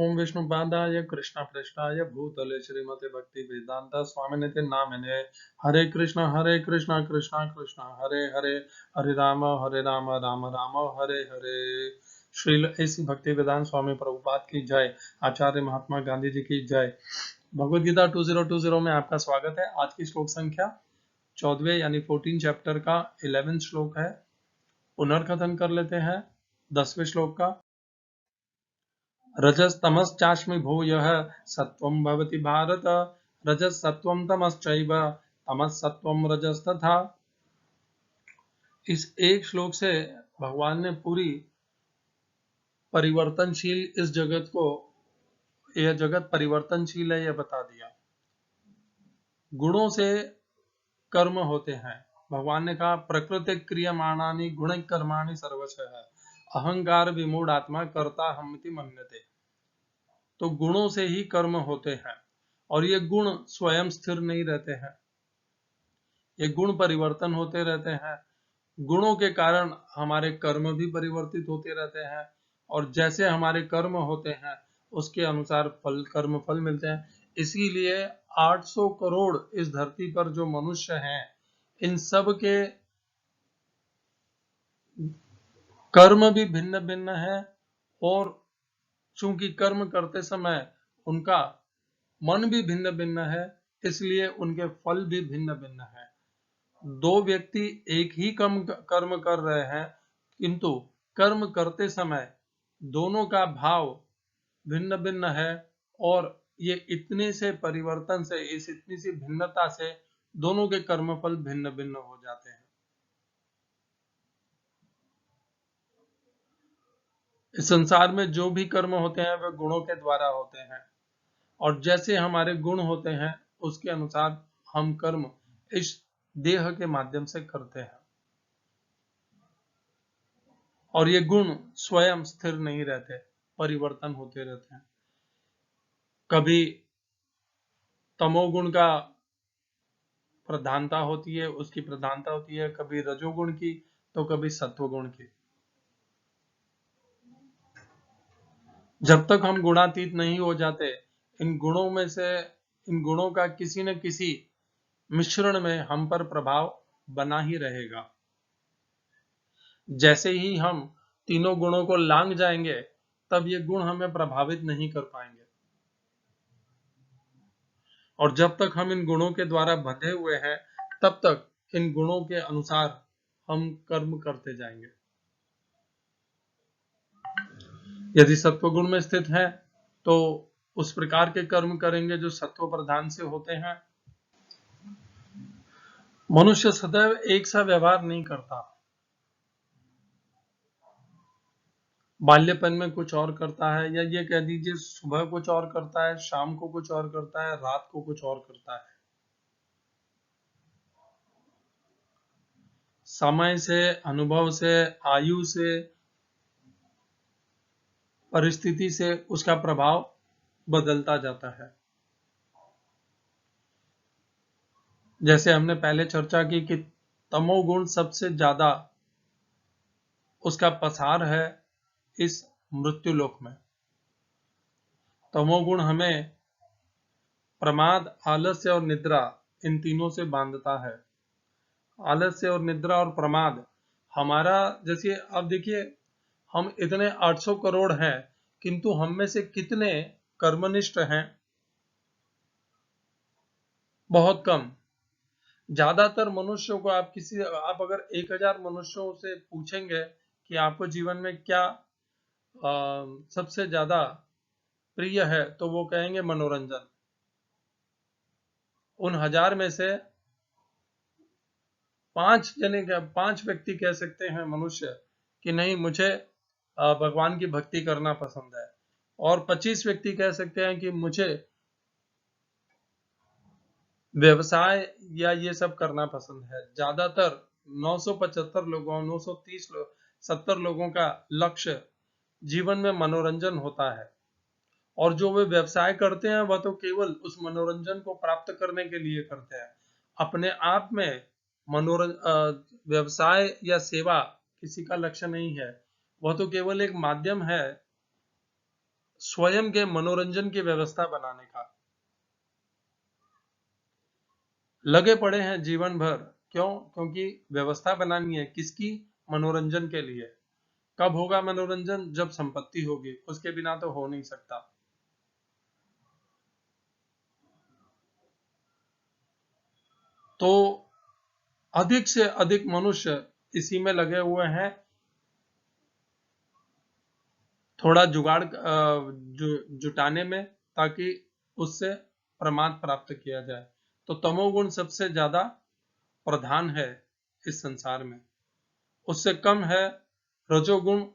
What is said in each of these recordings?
ओम विष्णुपादाय कृष्णप्रेष्ठाय भूतले श्रीमते भक्ति वेदांता स्वामिनिते नामिने हरे कृष्णा कृष्णा कृष्णा हरे हरे हरे राम राम राम हरे हरे। श्रील ऐसी भक्ति वेदांत स्वामी प्रभुपाद की जय। आचार्य महात्मा गांधी जी की जय। भगवद गीता 2020 में आपका स्वागत है। आज की श्लोक संख्या 14वें यानी 14 चैप्टर का 11 श्लोक है। पुनर्कथन कर लेते हैं 10वें श्लोक का। रजस्तमश्चास्मि भूयः सत्वं भवति भारत रजसत्वं तमश्चैव तमस्सत्वं रजस्तथा। इस एक श्लोक से भगवान ने पूरी परिवर्तनशील इस जगत को, यह जगत परिवर्तनशील है, यह बता दिया। गुणों से कर्म होते हैं। भगवान ने कहा प्रकृति क्रियमाणानि गुण कर्माणि सर्वशः अहंकार विमूढ़ आत्मा कर्ता हमिति मन्यते। तो गुणों से ही कर्म होते हैं और ये गुण स्वयं स्थिर नहीं रहते हैं, ये गुण परिवर्तन होते रहते हैं। गुणों के कारण हमारे कर्म भी परिवर्तित होते रहते हैं और जैसे हमारे कर्म होते हैं उसके अनुसार कर्म फल मिलते हैं। इसीलिए 800 करोड़ इस धरती पर जो मनुष्य हैं, इन सब के कर्म भी भिन्न भिन्न है और चूंकि कर्म करते समय उनका मन भी भिन्न भिन्न है, इसलिए उनके फल भी भिन्न भिन्न है। दो व्यक्ति एक ही कर्म कर रहे हैं, किंतु कर्म करते समय दोनों का भाव भिन्न भिन्न है और ये इतने से परिवर्तन से, इस इतनी सी भिन्नता से दोनों के कर्मफल भिन्न भिन्न हो जाते हैं। इस संसार में जो भी कर्म होते हैं वे गुणों के द्वारा होते हैं और जैसे हमारे गुण होते हैं उसके अनुसार हम कर्म इस देह के माध्यम से करते हैं और ये गुण स्वयं स्थिर नहीं रहते, परिवर्तन होते रहते हैं। कभी तमोगुण का प्रधानता होती है, उसकी प्रधानता होती है, कभी रजोगुण की तो कभी सत्वगुण की। जब तक हम गुणातीत नहीं हो जाते, इन गुणों में से, इन गुणों का किसी न किसी मिश्रण में हम पर प्रभाव बना ही रहेगा। जैसे ही हम तीनों गुणों को लांघ जाएंगे तब ये गुण हमें प्रभावित नहीं कर पाएंगे और जब तक हम इन गुणों के द्वारा बंधे हुए हैं तब तक इन गुणों के अनुसार हम कर्म करते जाएंगे। यदि सत्व गुण में स्थित है तो उस प्रकार के कर्म करेंगे जो सत्व प्रधान से होते हैं। मनुष्य सदैव एक सा व्यवहार नहीं करता। बाल्यपन में कुछ और करता है, या ये कह दीजिए सुबह कुछ और करता है, शाम को कुछ और करता है, रात को कुछ और करता है। समय से, अनुभव से, आयु से, परिस्थिति से उसका प्रभाव बदलता जाता है। जैसे हमने पहले चर्चा की कि तमोगुण सबसे ज्यादा उसका पसार है इस मृत्युलोक में। तमोगुण हमें प्रमाद, आलस्य और निद्रा, इन तीनों से बांधता है। आलस्य और निद्रा और प्रमाद हमारा, जैसे अब देखिए हम इतने 800 करोड़ हैं, किंतु हम में से कितने कर्मनिष्ठ हैं? बहुत कम। ज्यादातर मनुष्यों को आप अगर 1000 मनुष्यों से पूछेंगे कि आपको जीवन में क्या सबसे ज्यादा प्रिय है, तो वो कहेंगे मनोरंजन। उन 1000 में से 5 व्यक्ति कह सकते हैं मनुष्य कि नहीं, मुझे भगवान की भक्ति करना पसंद है, और 25 व्यक्ति कह सकते हैं कि मुझे व्यवसाय या ये सब करना पसंद है। ज्यादातर 975 लोगों, 930 लोग, 70 लोगों का लक्ष्य जीवन में मनोरंजन होता है और जो वे व्यवसाय करते हैं वह तो केवल उस मनोरंजन को प्राप्त करने के लिए करते हैं। अपने आप में व्यवसाय या सेवा किसी का लक्ष्य नहीं है, वह तो केवल एक माध्यम है स्वयं के मनोरंजन की व्यवस्था बनाने का लगे पड़े हैं जीवन भर। क्यों? क्योंकि व्यवस्था बनानी है किसकी? मनोरंजन के लिए। कब होगा मनोरंजन? जब संपत्ति होगी, उसके बिना तो हो नहीं सकता। तो अधिक से अधिक मनुष्य इसी में लगे हुए हैं, थोड़ा जुगाड़ जुटाने में, ताकि उससे प्रमाद प्राप्त किया जाए। तो तमोगुण सबसे ज्यादा प्रधान है इस संसार में, उससे कम है रजोगुण,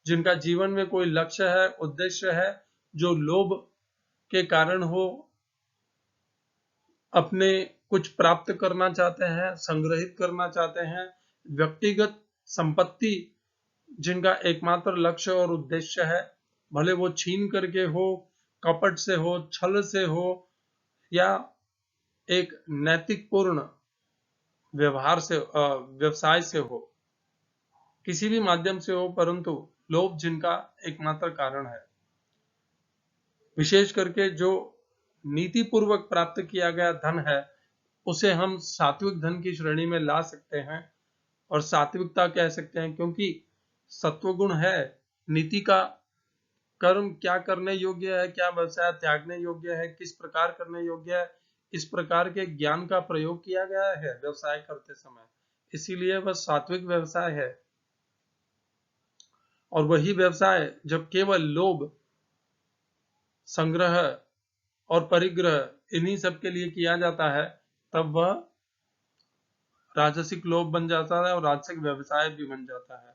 जिनका जीवन में कोई लक्ष्य है, उद्देश्य है, जो लोभ के कारण हो, अपने कुछ प्राप्त करना चाहते हैं, संग्रहित करना चाहते हैं, व्यक्तिगत संपत्ति जिनका एकमात्र लक्ष्य और उद्देश्य है, भले वो छीन करके हो, कपट से हो, छल से हो, या एक नैतिक पूर्ण व्यवहार से व्यवसाय से हो, किसी भी माध्यम से हो, परंतु लोभ जिनका एकमात्र कारण है। विशेष करके जो नीति पूर्वक प्राप्त किया गया धन है, उसे हम सात्विक धन की श्रेणी में ला सकते हैं और सात्विकता कह सकते हैं, क्योंकि सत्वगुण है। नीति का कर्म क्या करने योग्य है, क्या व्यवसाय त्यागने योग्य है, किस प्रकार करने योग्य है, इस प्रकार के ज्ञान का प्रयोग किया गया है व्यवसाय करते समय, इसीलिए वह सात्विक व्यवसाय है। और वही व्यवसाय जब केवल लोभ, संग्रह और परिग्रह इन्हीं सब के लिए किया जाता है, तब वह राजसिक लोभ बन जाता है और राजसिक व्यवसाय भी बन जाता है।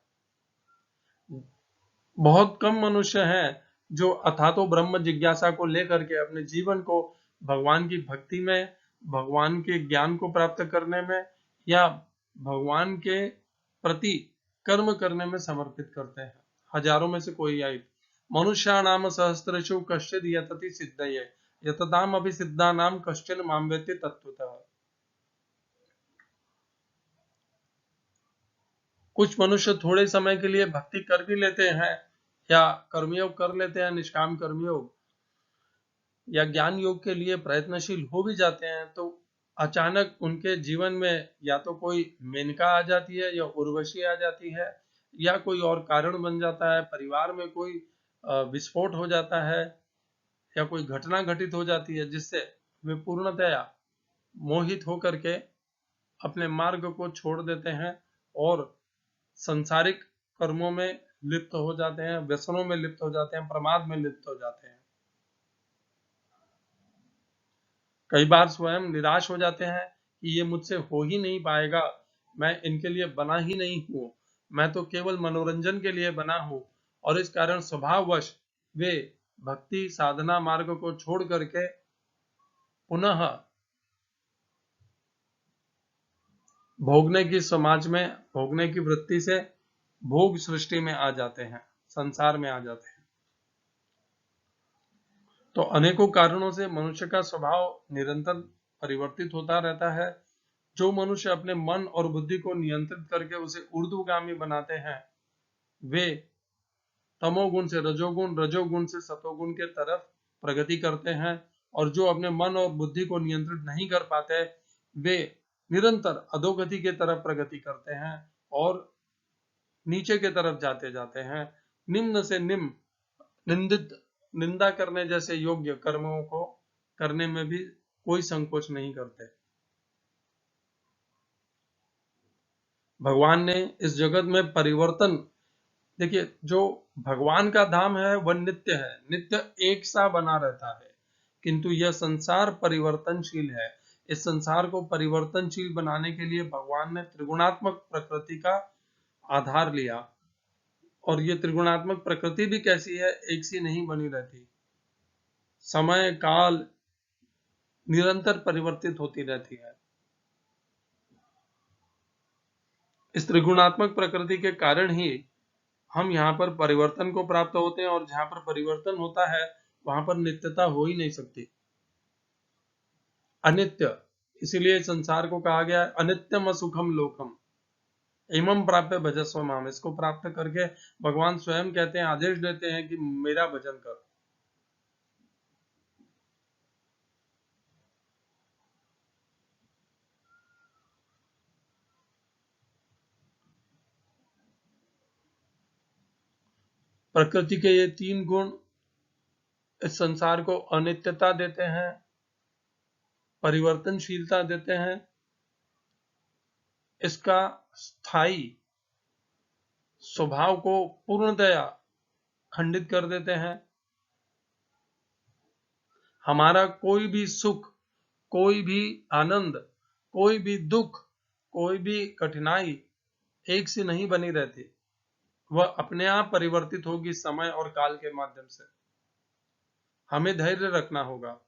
बहुत कम मनुष्य हैं जो अथातो ब्रह्म जिज्ञासा को लेकर के अपने जीवन को भगवान की भक्ति में, भगवान के ज्ञान को प्राप्त करने में, या भगवान के प्रति कर्म करने में समर्पित करते हैं। हजारों में से कोई आई। मनुष्याणाम सहस्रेषु कश्चिद् यतति सिद्धये यतताम अपि सिद्धानाम कश्चिन् मां वेत्ति तत्त्वतः। कुछ मनुष्य थोड़े समय के लिए भक्ति कर भी लेते हैं, या कर्मयोग कर लेते हैं, निष्काम कर्मयोग, या ज्ञान योग के लिए प्रयत्नशील हो भी जाते हैं, तो अचानक उनके जीवन में या तो कोई मेनका आ जाती है, या उर्वशी आ जाती है, या कोई और कारण बन जाता है, परिवार में कोई विस्फोट हो जाता है, या कोई घटना घटित हो जाती है, जिससे वे पूर्णतया मोहित होकर के अपने मार्ग को छोड़ देते हैं और संसारिक कर्मों में लिप्त हो जाते हैं, व्यसनों में लिप्त हो जाते हैं, प्रमाद में लिप्त हो जाते हैं। कई बार स्वयं निराश हो जाते हैं कि ये मुझसे हो ही नहीं पाएगा, मैं इनके लिए बना ही नहीं हूं, मैं तो केवल मनोरंजन के लिए बना हूं, और इस कारण स्वभाववश वे भक्ति साधना मार्ग को छोड़ करके पुनः भोगने की समाज में, भोगने की वृत्ति से भोग सृष्टि में आ जाते हैं, संसार में आ जाते हैं। तो अनेकों कारणों से मनुष्य का स्वभाव निरंतर परिवर्तित होता रहता है। जो मनुष्य अपने मन और बुद्धि को नियंत्रित करके उसे ऊर्ध्वगामी बनाते हैं, वे तमोगुण से रजोगुण, रजोगुण से सतोगुण के तरफ प्रगति करते हैं, और जो अपने मन और बुद्धि को नियंत्रित नहीं कर पाते, वे निरंतर अधोगति के तरफ प्रगति करते हैं और नीचे के तरफ जाते जाते हैं। निम्न से निम्न, निंदा करने जैसे योग्य कर्मों को करने में भी कोई संकोच नहीं करते। भगवान ने इस जगत में परिवर्तन, देखिए, जो भगवान का धाम है वह नित्य है, नित्य एक सा बना रहता है, किंतु यह संसार परिवर्तनशील है। इस संसार को परिवर्तनशील बनाने के लिए भगवान ने त्रिगुणात्मक प्रकृति का आधार लिया, और ये त्रिगुणात्मक प्रकृति भी कैसी है, एक सी नहीं बनी रहती, समय काल निरंतर परिवर्तित होती रहती है। इस त्रिगुणात्मक प्रकृति के कारण ही हम यहाँ पर परिवर्तन को प्राप्त होते हैं, और जहां पर परिवर्तन होता है वहां पर नित्यता हो ही नहीं सकती, अनित्य। इसीलिए संसार को कहा गया है अनित्यम असुखम लोकम इमं प्राप्य भजस्व माम। इसको प्राप्त करके भगवान स्वयं कहते हैं, आदेश देते हैं कि मेरा भजन कर। प्रकृति के ये 3 गुण इस संसार को अनित्यता देते हैं, परिवर्तनशीलता देते हैं, इसका स्थायी स्वभाव को पूर्णतया खंडित कर देते हैं। हमारा कोई भी सुख, कोई भी आनंद, कोई भी दुख, कोई भी कठिनाई एक सी नहीं बनी रहती, वह अपने आप परिवर्तित होगी समय और काल के माध्यम से। हमें धैर्य रखना होगा,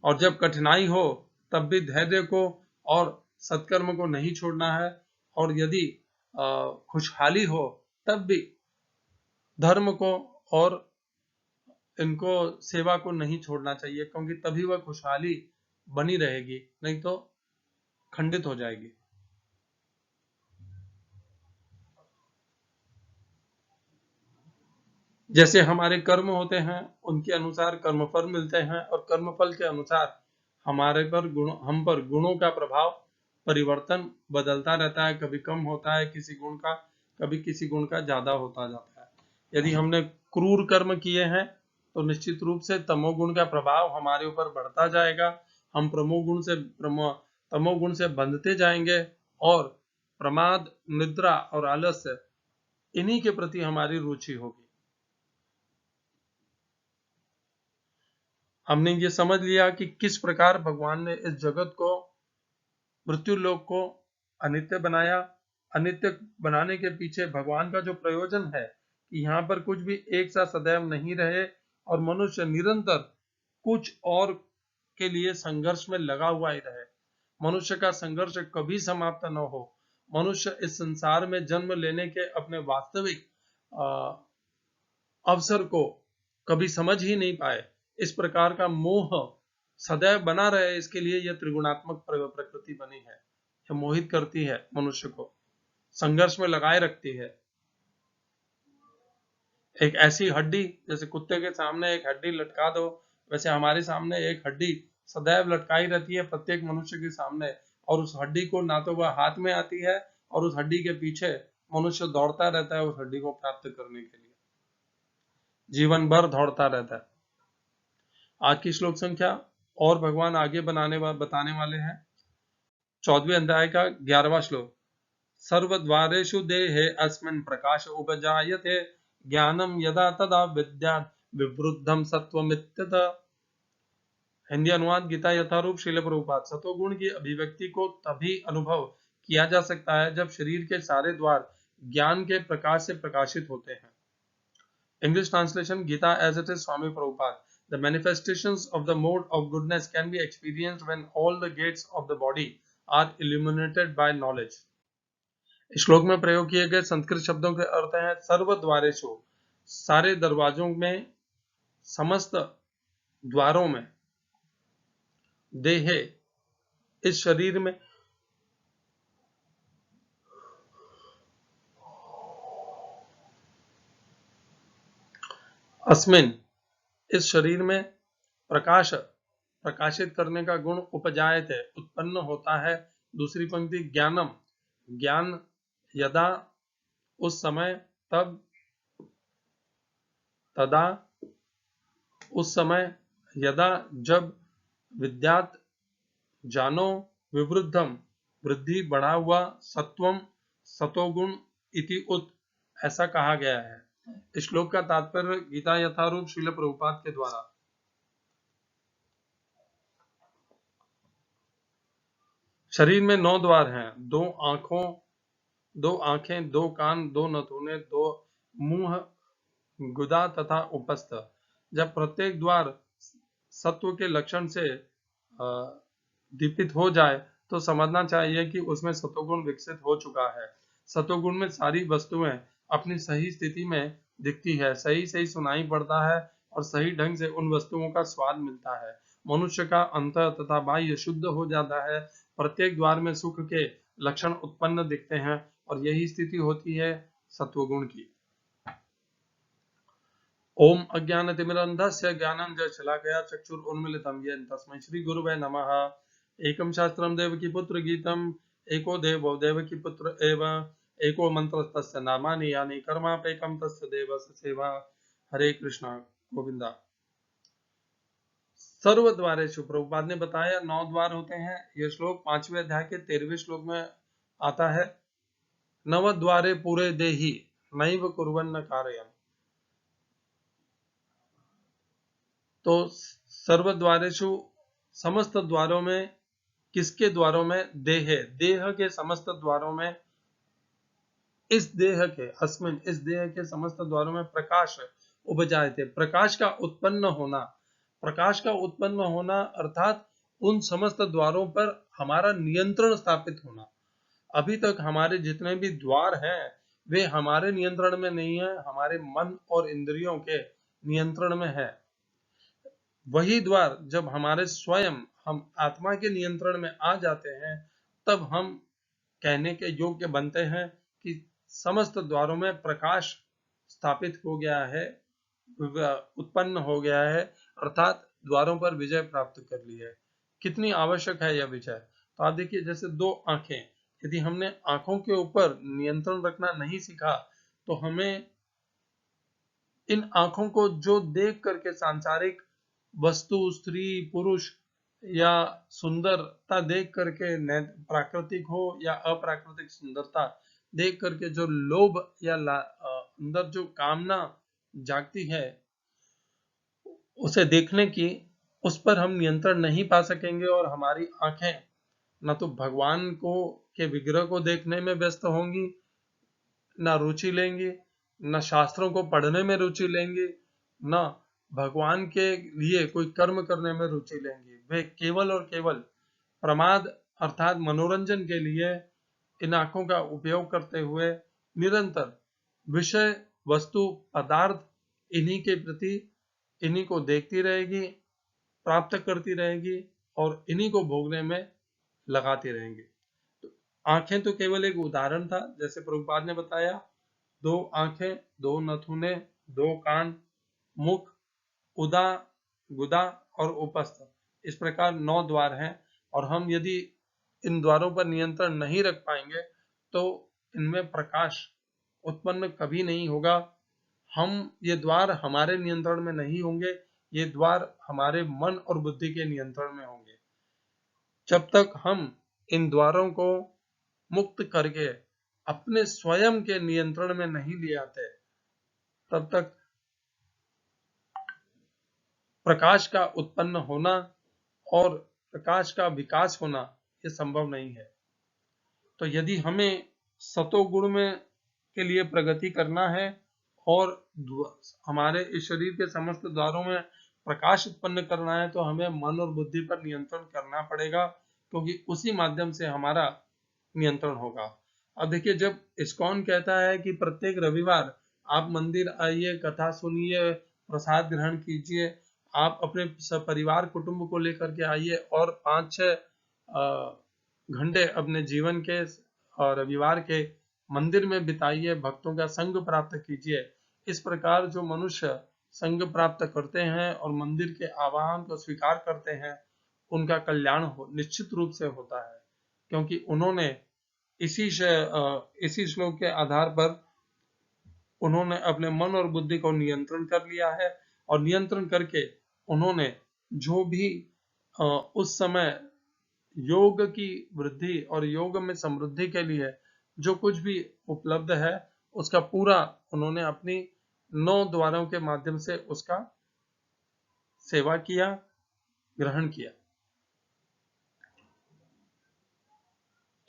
और जब कठिनाई हो तब भी धैर्य को और सत्कर्म को नहीं छोड़ना है, और यदि खुशहाली हो तब भी धर्म को और इनको सेवा को नहीं छोड़ना चाहिए, क्योंकि तभी वह खुशहाली बनी रहेगी, नहीं तो खंडित हो जाएगी। जैसे हमारे कर्म होते हैं, उनके अनुसार कर्मफल मिलते हैं, और कर्मफल के अनुसार हम पर गुणों का प्रभाव परिवर्तन बदलता रहता है, कभी कम होता है किसी गुण का, कभी किसी गुण का ज्यादा होता जाता है। यदि हमने क्रूर कर्म किए हैं तो निश्चित रूप से तमोगुण का प्रभाव हमारे ऊपर बढ़ता जाएगा, हम तमोगुण से बंधते जाएंगे, और प्रमाद, निद्रा और आलस्य, इन्हीं के प्रति हमारी रुचि होगी। हमने ये समझ लिया कि किस प्रकार भगवान ने इस जगत को, मृत्यु लोक को अनित्य बनाया। अनित्य बनाने के पीछे भगवान का जो प्रयोजन है कि यहाँ पर कुछ भी एक साथ सदैव नहीं रहे, और मनुष्य निरंतर कुछ और के लिए संघर्ष में लगा हुआ ही रहे, मनुष्य का संघर्ष कभी समाप्त न हो, मनुष्य इस संसार में जन्म लेने के अपने वास्तविक अवसर को कभी समझ ही नहीं पाए, इस प्रकार का मोह सदैव बना रहे, इसके लिए यह त्रिगुणात्मक प्रकृति बनी है। यह मोहित करती है, मनुष्य को संघर्ष में लगाए रखती है। एक ऐसी हड्डी, जैसे कुत्ते के सामने एक हड्डी लटका दो, वैसे हमारे सामने एक हड्डी सदैव लटकाई रहती है प्रत्येक मनुष्य के सामने, और उस हड्डी को ना तो वह हाथ में आती है, और उस हड्डी के पीछे मनुष्य दौड़ता रहता है उस हड्डी को प्राप्त करने के लिए, जीवन भर दौड़ता रहता है। आज की श्लोक संख्या और भगवान आगे बताने वाले हैं। 14वें अध्याय का 11वां श्लोक। सर्वद्वारेषु देहे अस्मिन् प्रकाश उपजायते ज्ञानम यदा तदा विद्यात् विवृद्धम सत्वमित्यतः। हिंदी अनुवाद गीता यथारूप श्रील प्रभुपाद। सतोगुण की अभिव्यक्ति को तभी अनुभव किया जा सकता है जब शरीर के सारे द्वार ज्ञान के प्रकाश से प्रकाशित होते हैं। English translation, Gita as it is, Swami Prabhupada. The manifestations of the mode of goodness can be experienced when all the gates of the body are illuminated by knowledge. इस श्लोक में प्रयोग किए गए संस्कृत शब्दों के अर्थ हैं सर्वद्वारेषु, सारे दरवाजों में, समस्त द्वारों में, देहे, इस शरीर में, अस्मिन, इस शरीर में, प्रकाशित करने का गुण उपजायते, उत्पन्न होता है। दूसरी पंक्ति ज्ञानम, ज्ञान यदा, उस समय, तब, तदा, उस समय, यदा, जब, विद्यात, जानो, विवृद्धम, वृद्धि, बढ़ा हुआ, सत्वम, सतोगुण, इति उत, ऐसा कहा गया है। इस श्लोक का तात्पर्य गीता यथारूप श्रील प्रभुपाद के द्वारा। शरीर में 9 द्वार हैं, 2 आंखें, 2 कान, 2 नथुने, 2 मुंह, गुदा तथा उपस्थ। जब प्रत्येक द्वार सत्व के लक्षण से दीपित हो जाए तो समझना चाहिए कि उसमें सतोगुण विकसित हो चुका है। सतोगुण में सारी वस्तुएं अपनी सही स्थिति में दिखती है, सही सुनाई पड़ता है, और सही ढंग से उन वस्तुओं का स्वाद मिलता है। मनुष्य का अंतर तथा बाह्य शुद्ध हो जाता है, प्रत्येक द्वार में सुख के लक्षण उत्पन्न दिखते हैं, और यही स्थिति होती है सत्वगुण की। ओम अज्ञानतिमिरन्धस्य ज्ञानाञ्जनशलाकया चक्षुरुन्मीलितं येन तस्मै श्री गुरुवे नमः। एकं शास्त्रं देवकी पुत्र गीतम्, एको देवो देवकी पुत्र एव, एको मंत्र तस्य नामानि यानि कर्मापेकम तस्य देवस्य सेवा। हरे कृष्णा गोविंदा। सर्व द्वारेषु प्रभुपाद ने बताया 9 द्वार होते हैं। ये श्लोक 5वें अध्याय के 13वें श्लोक में आता है। नव द्वारे पूरे देही नैव कुर्वन्न कार्यम। तो सर्व द्वारेषु समस्त द्वारों में, किसके द्वारों में? देह, देह के समस्त द्वारों में, इस देह के अस्मिन, इस देह के समस्त द्वारों में प्रकाश उपजायते, प्रकाश का उत्पन्न होना। प्रकाश का उत्पन्न होना अर्थात उन समस्त द्वारों पर हमारा नियंत्रण स्थापित होना। अभी तक हमारे जितने भी द्वार हैं वे हमारे नियंत्रण में नहीं है, हमारे मन और इंद्रियों के नियंत्रण में है। वही द्वार जब हमारे स्वयं, हम आत्मा के नियंत्रण में आ जाते हैं, तब हम कहने के योग्य बनते हैं कि समस्त द्वारों में प्रकाश स्थापित हो गया है, उत्पन्न हो गया है, अर्थात द्वारों पर विजय प्राप्त कर ली है। कितनी आवश्यक है यह विजय? तो आप देखिए, जैसे 2 आंखें, यदि हमने आंखों के ऊपर नियंत्रण रखना नहीं सीखा तो हमें इन आंखों को जो देख करके सांसारिक वस्तु, स्त्री, पुरुष या सुंदरता देख करके, प्राकृतिक हो या अप्राकृतिक सुंदरता देख करके जो लोभ या अंदर जो कामना जागती है, उसे देखने की, उस पर हम नियंत्रण नहीं पा सकेंगे और हमारी आंखें न तो भगवान को के विग्रह को देखने में व्यस्त होंगी, न रुचि लेंगी, न शास्त्रों को पढ़ने में रुचि लेंगी, न भगवान के लिए कोई कर्म करने में रुचि लेंगी। वे केवल और केवल प्रमाद अर्थात मनोरंजन के लिए इन आंखों का उपयोग करते हुए निरंतर विषय, वस्तु, पदार्थ, इन्हीं के प्रति, इन्हीं को देखती रहेगी, प्राप्त करती रहेगी और इन्हीं को भोगने में लगाती रहेंगी। तो आंखें तो केवल एक उदाहरण था, जैसे प्रभुपाद ने बताया, 2 आंखें, 2 नथुने, 2 कान, मुख, उदा, गुदा और उपस्थ, इस प्रकार 9 द्वार हैं। और हम यदि इन द्वारों पर नियंत्रण नहीं रख पाएंगे तो इनमें प्रकाश उत्पन्न कभी नहीं होगा। ये द्वार हमारे नियंत्रण में नहीं होंगे, ये द्वार हमारे मन और बुद्धि के नियंत्रण में होंगे। जब तक हम इन द्वारों को मुक्त करके अपने स्वयं के नियंत्रण में नहीं ले आते, तब तक प्रकाश का उत्पन्न होना और प्रकाश का विकास होना ये संभव नहीं है। तो यदि हमें सतोगुण में के लिए प्रगति करना है और हमारे इस शरीर के समस्त द्वारों में प्रकाश उत्पन्न करना है, तो हमें मन और बुद्धि पर नियंत्रण करना पड़ेगा, क्योंकि उसी माध्यम से हमारा नियंत्रण होगा। अब देखिए, जब इस्कॉन कहता है कि प्रत्येक रविवार आप मंदिर आइए, कथा सुनिए, प्रसाद ग्रहण कीजिए, आप अपने परिवार कुटुंब को लेकर के आइए और 5-6 घंटे अपने जीवन के रविवार के मंदिर में बिताइए, भक्तों का संग प्राप्त कीजिए। इस प्रकार जो मनुष्य संग प्राप्त करते हैं और मंदिर के आह्वान को स्वीकार करते हैं, उनका कल्याण निश्चित रूप से होता है, क्योंकि उन्होंने इसी श्लोक के आधार पर उन्होंने अपने मन और बुद्धि को नियंत्रण कर लिया है, और नियंत्रण करके उन्होंने जो भी उस समय योग की वृद्धि और योग में समृद्धि के लिए जो कुछ भी उपलब्ध है, उसका पूरा उन्होंने अपनी 9 द्वारों के माध्यम से उसका सेवा किया, ग्रहण किया।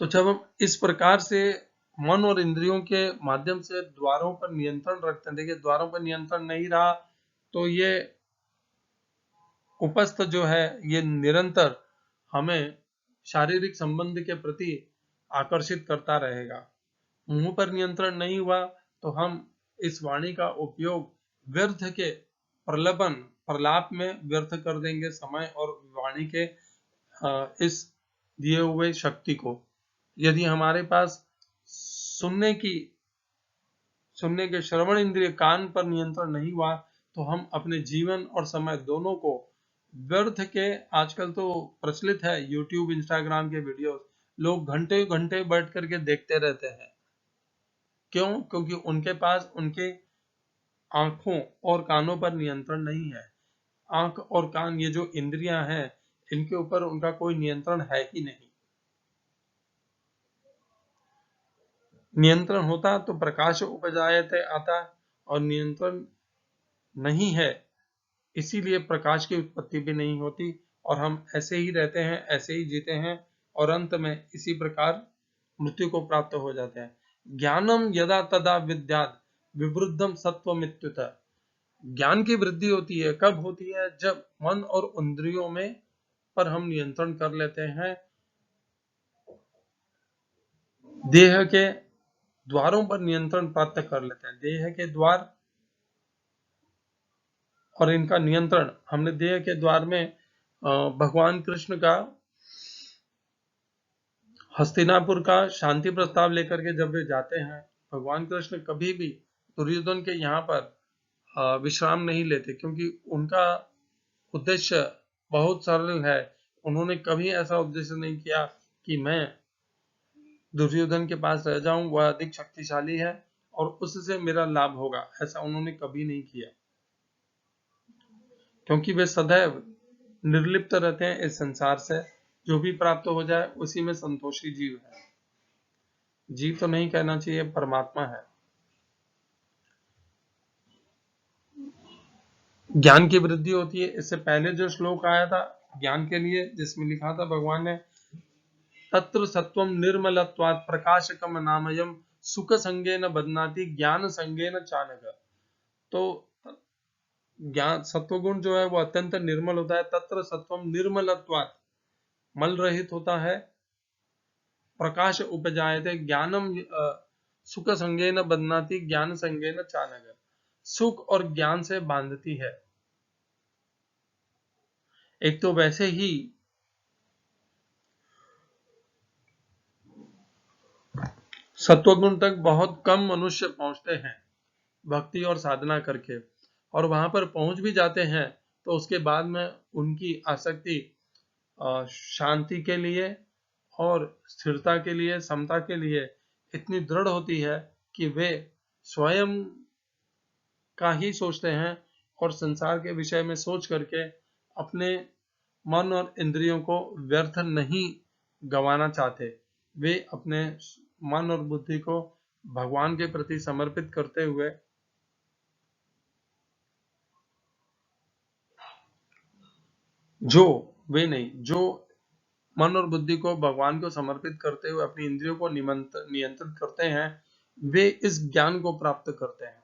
तो जब हम इस प्रकार से मन और इंद्रियों के माध्यम से द्वारों पर नियंत्रण रखते हैं, देखिए द्वारों पर नियंत्रण नहीं रहा तो ये उपस्थ जो है ये निरंतर हमें शारीरिक संबंध के प्रति आकर्षित करता रहेगा। मुंह पर नियंत्रण नहीं हुआ तो हम इस वाणी का उपयोग व्यर्थ के प्रलाप में व्यर्थ कर देंगे समय और वाणी के इस दिए हुए शक्ति को। यदि हमारे पास सुनने के श्रवण इंद्रिय कान पर नियंत्रण नहीं हुआ तो हम अपने जीवन और समय दोनों को व्यर्थ के, आजकल तो प्रचलित है यूट्यूब, इंस्टाग्राम के वीडियोस, लोग घंटे घंटे बैठ करके देखते रहते हैं। क्यों? क्योंकि उनके पास उनके आंखों और कानों पर नियंत्रण नहीं है। आंख और कान, ये जो इंद्रियां हैं, इनके ऊपर उनका कोई नियंत्रण है ही नहीं। नियंत्रण होता तो प्रकाश उपजायते आता, और नियंत्रण नहीं है, इसीलिए प्रकाश की उत्पत्ति भी नहीं होती, और हम ऐसे ही रहते हैं, ऐसे ही जीते हैं, और अंत में इसी प्रकार मृत्यु को प्राप्त हो जाते हैं। ज्ञानम यदा तदा विद्यात् विवृद्धम सत्वमित्युत। ज्ञान की वृद्धि होती है, कब होती है? जब मन और इंद्रियों में पर हम नियंत्रण कर लेते हैं, देह के द्वारों पर नियंत्रण प्राप्त कर लेते हैं। देह के द्वार और इनका नियंत्रण, हमने देह के द्वार में भगवान कृष्ण का हस्तिनापुर का शांति प्रस्ताव लेकर के जब वे जाते हैं, भगवान कृष्ण कभी भी दुर्योधन के यहाँ पर विश्राम नहीं लेते, क्योंकि उनका उद्देश्य बहुत सरल है। उन्होंने कभी ऐसा उद्देश्य नहीं किया कि मैं दुर्योधन के पास रह जाऊं, वह अधिक शक्तिशाली है और उससे मेरा लाभ होगा, ऐसा उन्होंने कभी नहीं किया, क्योंकि वे सदैव निर्लिप्त रहते हैं इस संसार से। जो भी प्राप्त हो जाए उसी में संतोषी जीव है। जीव तो नहीं कहना चाहिए, परमात्मा है। ज्ञान की वृद्धि होती है। इससे पहले जो श्लोक आया था ज्ञान के लिए, जिसमें लिखा था भगवान ने, तत्र सत्वम निर्मलत्वात् प्रकाशकम नामयम सुख संगेन बदनाति ज्ञान संगेन चानक। तो ज्ञान सत्वगुण जो है वो अत्यंत निर्मल होता है। तत्र सत्वम निर्मलत्वात्, मल रहित होता है। प्रकाश उपजायते ज्ञानम सुख संगेन बदनाति ज्ञान संगेन चानक। सुख और ज्ञान से बांधती है। एक तो वैसे ही सत्वगुण तक बहुत कम मनुष्य पहुंचते हैं भक्ति और साधना करके, और वहां पर पहुंच भी जाते हैं तो उसके बाद में उनकी आसक्ति शांति के लिए और स्थिरता के लिए, समता के लिए इतनी दृढ़ होती है कि वे स्वयं का ही सोचते हैं और संसार के विषय में सोच करके अपने मन और इंद्रियों को व्यर्थ नहीं गंवाना चाहते। वे अपने मन और बुद्धि को भगवान के प्रति समर्पित करते हुए जो मन और बुद्धि को भगवान को समर्पित करते हुए अपनी इंद्रियों को नियंत्रित करते हैं, वे इस ज्ञान को प्राप्त करते हैं।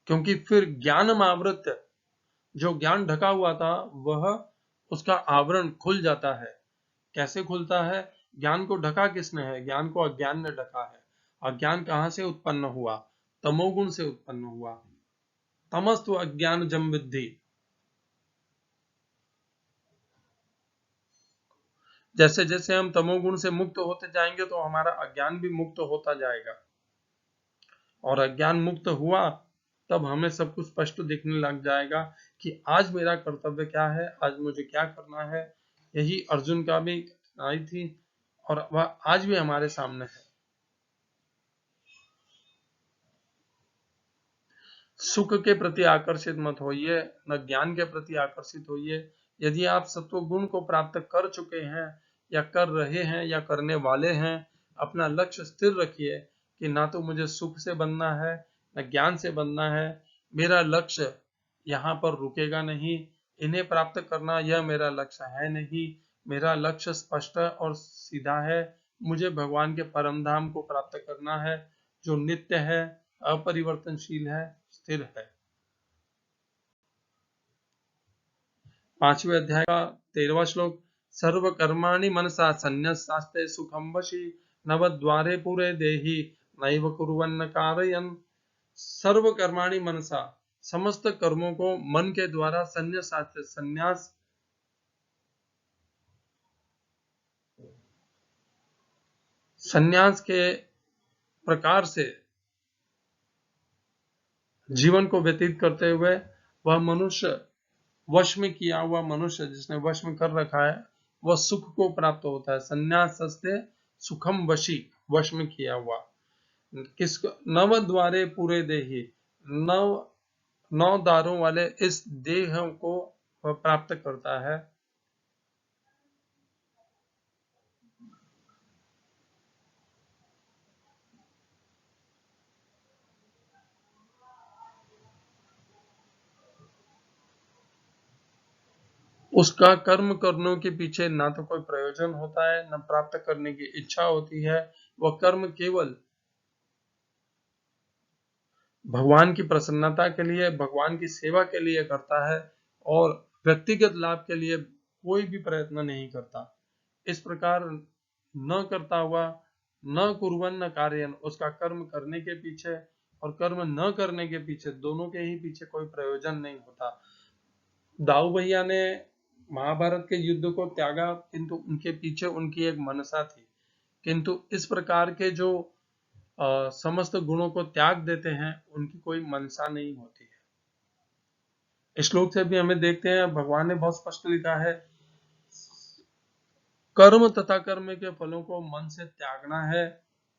क्योंकि फिर ज्ञान आवृत, जो ज्ञान ढका हुआ था वह, उसका आवरण खुल जाता है। कैसे खुलता है? ज्ञान को ढका किसने है? ज्ञान को अज्ञान ने ढका है। अज्ञान कहां से उत्पन्न हुआ? तमोगुण से उत्पन्न हुआ। तमस्तु अज्ञान जम विद्धि। जैसे जैसे हम तमोगुण से मुक्त होते जाएंगे तो हमारा अज्ञान भी मुक्त होता जाएगा, और अज्ञान मुक्त हुआ तब हमें सब कुछ स्पष्ट दिखने लग जाएगा कि आज मेरा कर्तव्य क्या है, आज मुझे क्या करना है। यही अर्जुन का भी आई थी और वह आज भी हमारे सामने है। सुख के प्रति आकर्षित मत होइए, न ज्ञान के प्रति आकर्षित होइए। यदि आप सत्व गुण को प्राप्त कर चुके हैं या कर रहे हैं या करने वाले हैं, अपना लक्ष्य स्थिर रखिए कि ना तो मुझे सुख से बनना है न ज्ञान से बनना है। मेरा लक्ष्य यहाँ पर रुकेगा नहीं, इन्हें प्राप्त करना यह मेरा लक्ष्य है नहीं। मेरा लक्ष्य स्पष्ट और सीधा है। मुझे भगवान के परम धाम को प्राप्त करना है, जो नित्य है, अपरिवर्तनशील है, स्थिर है। 5वें अध्याय का 13वां श्लोक। सर्व कर्माणि मनसा संन्यस्यास्ते सुखम वशी नवद्वारे पुरे देहि नैव कुर्वन्न कारयन्। सर्व कर्माणि मनसा, समस्त कर्मों को मन के द्वारा संन्यास के प्रकार से जीवन को व्यतीत करते हुए वह मनुष्य, वश में किया हुआ मनुष्य जिसने वश में कर रखा है, वह सुख को प्राप्त होता है। संन्यासस्ते सुखम वशी, वश में किया हुआ। किसको? नव द्वारे पूरे देही, नौ द्वारों वाले इस देह को वह प्राप्त करता है। उसका कर्म करने के पीछे ना तो कोई प्रयोजन होता है, न प्राप्त करने की इच्छा होती है। वह कर्म केवल भगवान की प्रसन्नता के लिए, भगवान की सेवा के लिए करता है और व्यक्तिगत लाभ के लिए कोई भी प्रयत्न नहीं करता। इस प्रकार न करता हुआ, न कुर्वन्न कार्यन, उसका कर्म करने के पीछे और कर्म न करने के पीछे, दोनों के ही पीछे कोई प्रयोजन नहीं होता। दाऊ भैया ने महाभारत के युद्ध को त्यागा, किंतु उनके पीछे उनकी एक मनसा थी। किंतु इस प्रकार के जो समस्त गुणों को त्याग देते हैं, उनकी कोई मनसा नहीं होती है। इस श्लोक से भी हमें देखते हैं, भगवान ने बहुत स्पष्ट लिखा है, कर्म तथा कर्म के फलों को मन से त्यागना है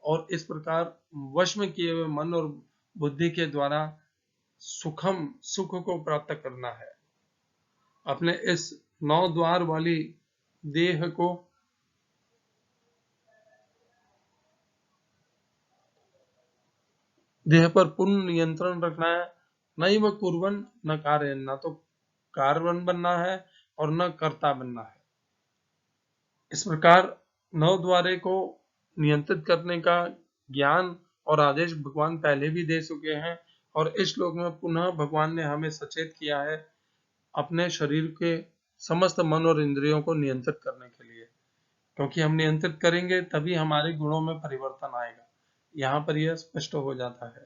और इस प्रकार वश में किए हुए मन और बुद्धि के द्वारा सुख को प्राप्त करना है। अपने इस 9 द्वार वाली देह को देह पर पूर्ण नियंत्रण रखना है। नहीं वह कुर्वन न कार्य, न तो कारवन बनना है और न कर्ता बनना है। इस प्रकार 9 द्वारे को नियंत्रित करने का ज्ञान और आदेश भगवान पहले भी दे चुके हैं और इस श्लोक में पुनः भगवान ने हमें सचेत किया है अपने शरीर के समस्त मन और इंद्रियों को नियंत्रित करने के लिए, क्योंकि हम नियंत्रित करेंगे तभी हमारे गुणों में परिवर्तन आएगा। यहाँ पर यह स्पष्ट हो जाता है।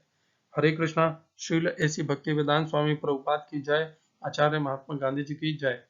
हरे कृष्णा। श्रील ऐसी भक्ति वेदांत स्वामी प्रभुपाद की जय। आचार्य महात्मा गांधी जी की जय।